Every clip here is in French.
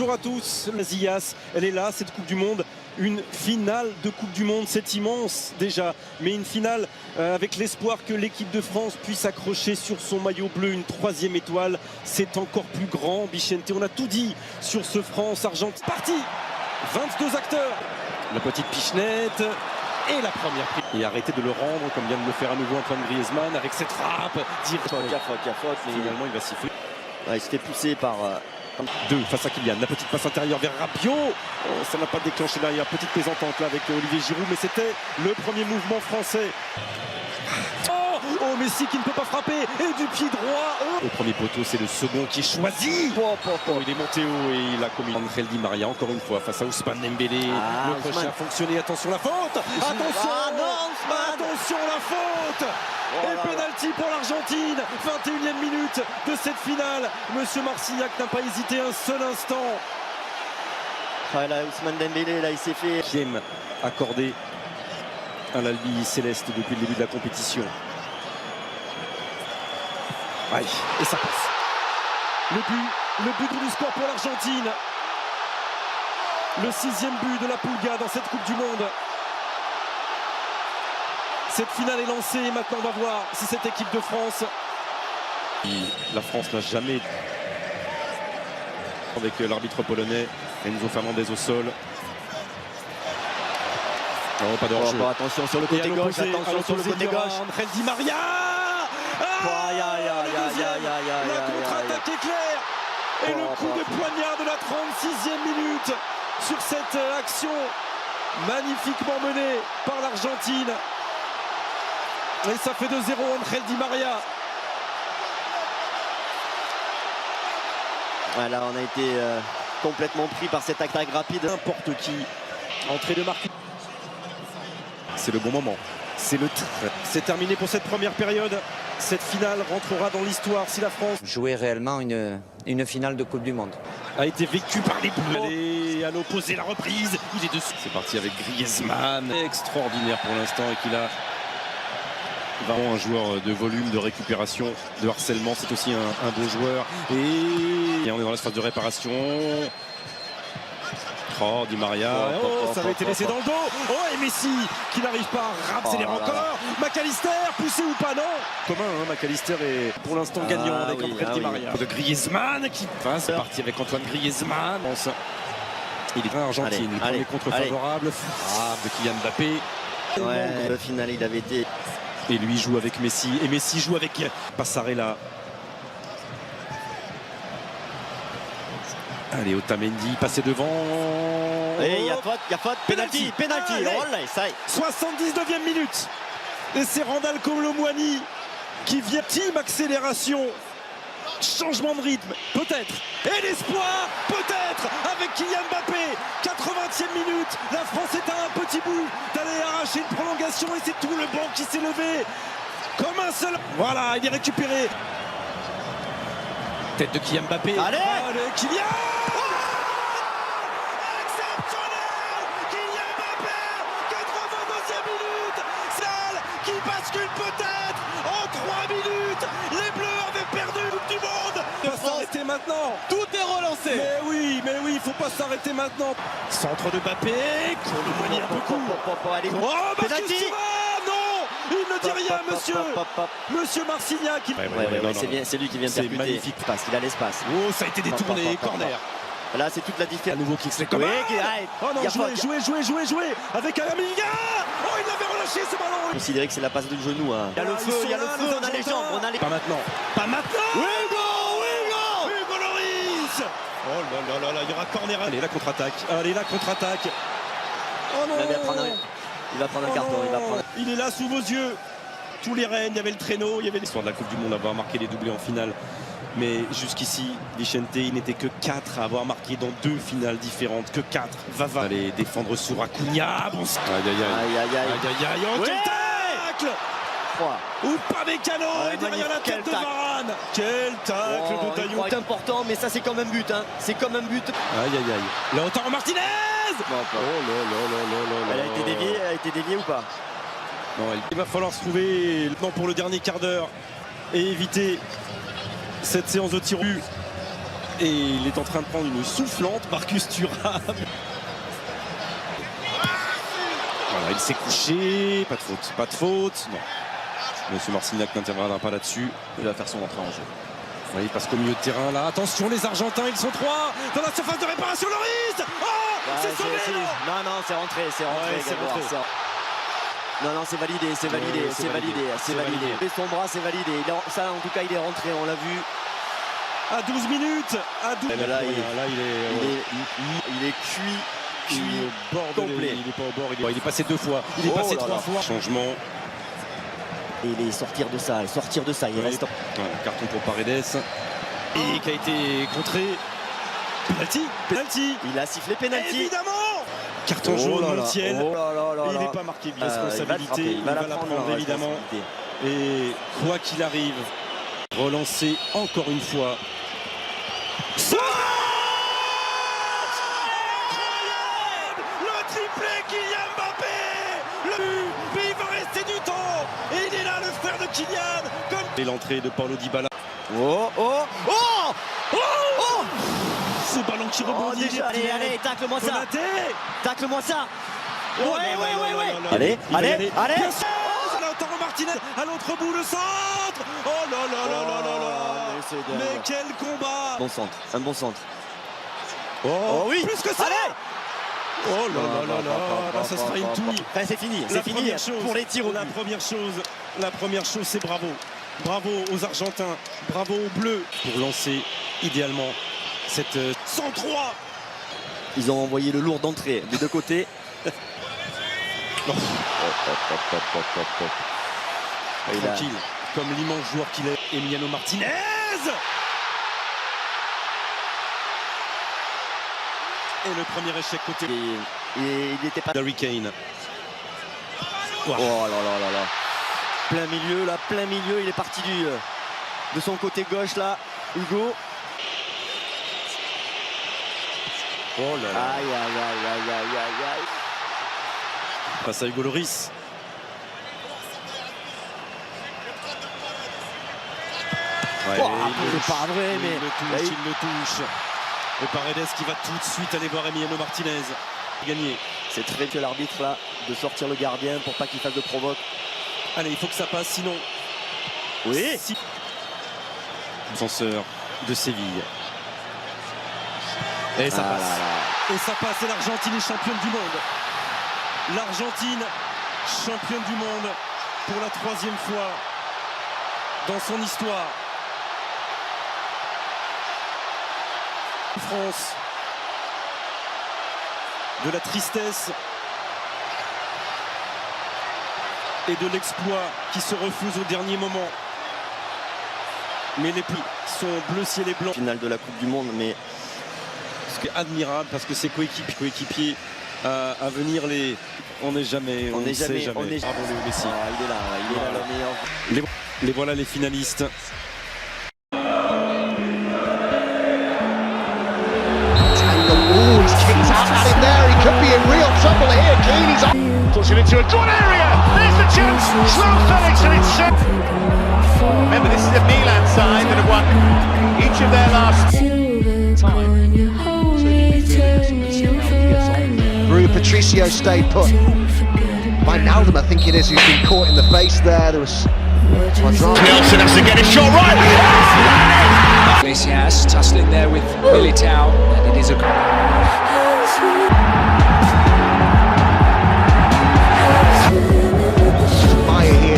Bonjour à tous, la Ziyas, elle est là, cette Coupe du Monde, une finale de Coupe du Monde, c'est immense déjà, mais une finale avec l'espoir que l'équipe de France puisse accrocher sur son maillot bleu une troisième étoile, c'est encore plus grand, Bichente, on a tout dit sur ce France-Argentine. Parti, 22 acteurs, la petite pichenette et la première prise. Et arrêtez de le rendre comme vient de le faire à nouveau Antoine Griezmann avec cette frappe, dire faute, mais finalement il va siffler. Ouais, il s'était poussé par... Deux face à Kylian, la petite passe intérieure vers Rabiot, ça n'a pas déclenché derrière, petite plaisantante là avec Olivier Giroud, mais c'était le premier mouvement français. Oh, Messi qui ne peut pas frapper, et du pied droit. Au premier poteau, c'est le second qui est choisi. Il est monté haut et il a commis Angel Di Maria encore une fois face à Ousmane Dembélé. Le crochet a fonctionné, attention la faute. Attention la faute. Et pénalty pour l'Argentine, 21e minute de cette finale. Monsieur Marcillac n'a pas hésité un seul instant. Ah, là, Ousmane Dembélé, là, il s'est fait... Qui aime accorder à l'Albi Céleste depuis le début de la compétition. Aïe, et ça passe. Le but du score pour l'Argentine. Le 6e but de la Pulga dans cette Coupe du Monde. Cette finale est lancée et maintenant on va voir si cette équipe de France... La France n'a jamais... Avec l'arbitre polonais, Enzo Fernandez au sol. Non, pas de hors-jeu. Attention sur le côté gauche, attention sur le côté gauche. Angel Di Maria. La contre-attaque est claire. Et le coup de poignard de la 36e minute sur cette action magnifiquement menée par l'Argentine. Et ça fait 2-0 Angel Di Maria. Voilà, on a été complètement pris par cette attaque rapide. N'importe qui. Entrée de marque. C'est le bon moment. C'est le trait. C'est terminé pour cette première période. Cette finale rentrera dans l'histoire si la France jouait réellement une finale de Coupe du Monde. A été vécue par les Bleus. Et à l'opposé, la reprise. Il est dessus. C'est parti avec Griezmann. Extraordinaire pour l'instant et qu'il a vraiment un joueur de volume, de récupération, de harcèlement. C'est aussi un beau joueur. Et on est dans l'espace de réparation. Oh, Di Maria, ça avait été laissé dans le dos. Oh, et Messi qui n'arrive pas à accélérer encore. McAllister, poussé ou pas, non. Commun, hein, McAllister est pour l'instant gagnant avec Angel Di Maria. De Griezmann qui passe, c'est parti avec Antoine Griezmann. Il est en Argentine, le premier contre favorable. Frappe de Kylian Mbappé. Ouais, le final, il avait été... Et lui joue avec Messi, et Messi joue avec Passarella. Allez, Otamendi, passé devant. Et il y a faute, penalty. Oh là, ça y est. 79e minute. Et c'est Randal Colomwani qui vient. Team accélération. Changement de rythme, peut-être. Et l'espoir, peut-être, avec Kylian Mbappé. 80e minute. La France est à un petit bout d'aller arracher une prolongation. Et c'est tout le banc qui s'est levé. Comme un seul. Voilà, il est récupéré. Tête de Kylian Mbappé. Allez, Kylian. Qui bascule peut-être en 3 minutes. Les Bleus avaient perdu la Coupe du Monde. Il faut s'arrêter maintenant. Tout est relancé. Mais oui, il faut pas s'arrêter maintenant. Centre de Mbappé. Colomwani un peu court. Oh, penalty. Non, il ne dit rien, monsieur Marcillac. C'est lui qui vient de percuter. C'est magnifique. Parce qu'il a l'espace. Oh, ça a été détourné. Corner. Là, c'est toute la différence. À nouveau Kingsley Coman. Oh non, jouer avec Amavinga. Oh, il l'avait relâché ce ballon. Considérer que c'est la passe de genou. Hein. Il y a le feu, on a les jambes. Pas maintenant. Hugo Lloris. Oh là, il y aura corner. Allez, la contre-attaque. Oh non. Il va prendre un carton. Il est là sous vos yeux. Tous les règnes, il y avait le traîneau, il y avait l'histoire de la Coupe du Monde, avoir marqué les doublés en finale. Mais jusqu'ici, Bichente, il n'était que 4 à avoir marqué dans 2 finales différentes. Que 4. Va aller défendre sur Acuna. Bon, aïe. Oh, quel tacle. Ou pas Mécano. Et derrière la tête de Varane. Quel tacle de Daillon. C'est important, mais ça, c'est comme un but. Hein. C'est comme un but. Aïe. Lautaro Martinez. Elle a été déviée ou pas? Non, il va falloir se trouver pour le dernier quart d'heure et éviter cette séance de tir au but Et il est en train de prendre une soufflante, Marcus Thuram. Voilà, il s'est couché, pas de faute, pas de faute. Non. Monsieur Marcignac n'interviendra pas là-dessus. Il va faire son entrée en jeu. Oui, parce qu'au milieu de terrain, là, attention, les Argentins, ils sont 3 dans la surface de réparation. Loris, oh, c'est sauvé. Non, c'est rentré, c'est rentré. Ouais, c'est rentré. Non, c'est validé, c'est validé, c'est validé, c'est validé. Et son bras, c'est validé. Ça, en tout cas, il est rentré, on l'a vu. À 12 minutes, à 12 minutes. Là, il est cuit complet. Il est pas au bord, il est passé 2 fois. Il est passé 3 fois. Changement. Et il est sortir de ça, il reste. Voilà, carton pour Paredes. Et qui a été contré. Penalty. Il a sifflé penalty. Évidemment. Carton jaune dans le ciel. Il n'est pas marqué de responsabilité. Il va la prendre évidemment. Et quoi qu'il arrive, relancer encore une fois. Le triplé Kylian Mbappé. Mais il va rester du temps. Et il est là, le frère de Kylian. Et l'entrée de Paulo Dybala. Ce ballon qui rebondit. Allez, tacle-moi ça. Tacle-moi ça. Ouais. Allez. Lautaro Martinez à l'autre bout, le centre. Oh là là. Mais quel combat. Bon centre, un bon centre. Oh oui. Plus que ça. Allez. Oh là, ça sera une touille. Enfin, c'est fini pour les tirs au but. La première chose, c'est bravo. Bravo aux Argentins, bravo aux Bleus pour lancer idéalement cette 103. Ils ont envoyé le lourd d'entrée des deux côtés. Tranquille, comme l'immense joueur qu'il est, Emiliano Martinez. Et le premier échec côté. Il n'était pas. Harry Kane. Oh là. Plein milieu, il est parti de son côté gauche là, Hugo. Oh là là. Aïe. Passe à Hugo Loris. Ouais, c'est pas vrai, mais il le touche. Et Paredes qui va tout de suite aller voir Emiliano Martinez. Gagner. C'est très que l'arbitre là de sortir le gardien pour pas qu'il fasse de provoque. Allez, il faut que ça passe, sinon. Oui. Défenseur de Séville. Et ça passe. Et ça passe. Et l'Argentine est championne du monde. L'Argentine, championne du monde pour la 3e fois dans son histoire. France. De la tristesse et de l'exploit qui se refuse au dernier moment. Mais les plus sont bleu ciel et blanc. Finale de la Coupe du Monde, mais ce qui est admirable parce que ses coéquipiers à venir on n'est jamais. Bravo Léo Messi. Il est là le meilleur. Les voilà les finalistes. Could be in real trouble here. Keane, he's on. Puts it into a good area. There's the chance. Slow Felix and it's set. Remember, this is a Milan side that have won each of their last time. Rui Patricio stayed put. Wijnaldum, I think it is, who's been caught in the face there. There was Nelson has to get his shot right. Iglesias tussling there with Militao, and it is a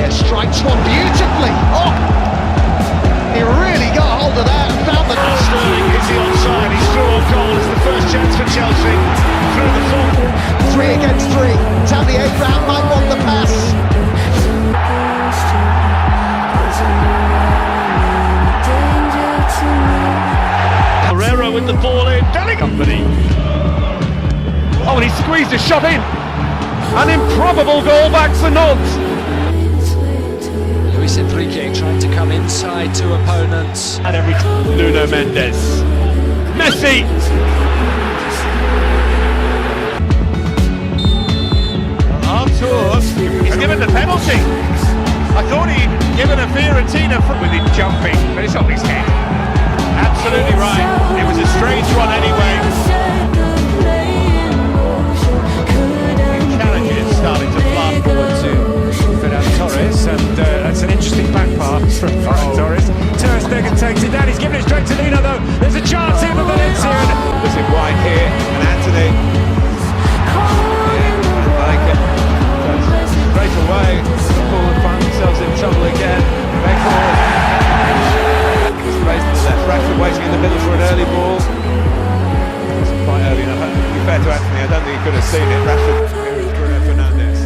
strikes one beautifully. Oh, he really got hold of that and found the Sterling is the onside. He's through on goal. It's the first chance for Chelsea through the full. 3 against 3. Tammy Abraham might want the pass. Herrera with the ball in. Company. Oh, and he squeezed a shot in. An improbable goal back for Nobs. Luis Enrique trying to come inside to opponents. And every Nuno Mendes. Messi! Artur, he's given the penalty. I thought he'd given a Fiorentina with him jumping, but it's on his head. Absolutely right. It was could have seen it. Rashford, here's Bruno Fernandes.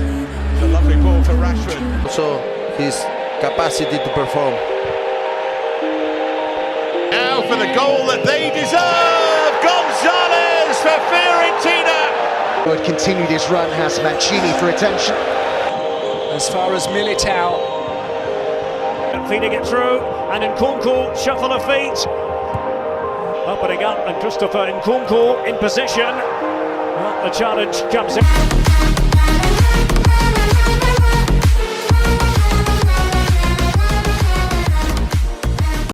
It's a lovely ball for Rashford. Also his capacity to perform. Now for the goal that they deserve, Gonzalez for Fiorentina. Would continue this run, has Mancini for attention. As far as Militao. Feeding it through, and Nkunku, shuffle of feet. Opening up, and Christopher Nkunku in position. Well, the challenge comes in.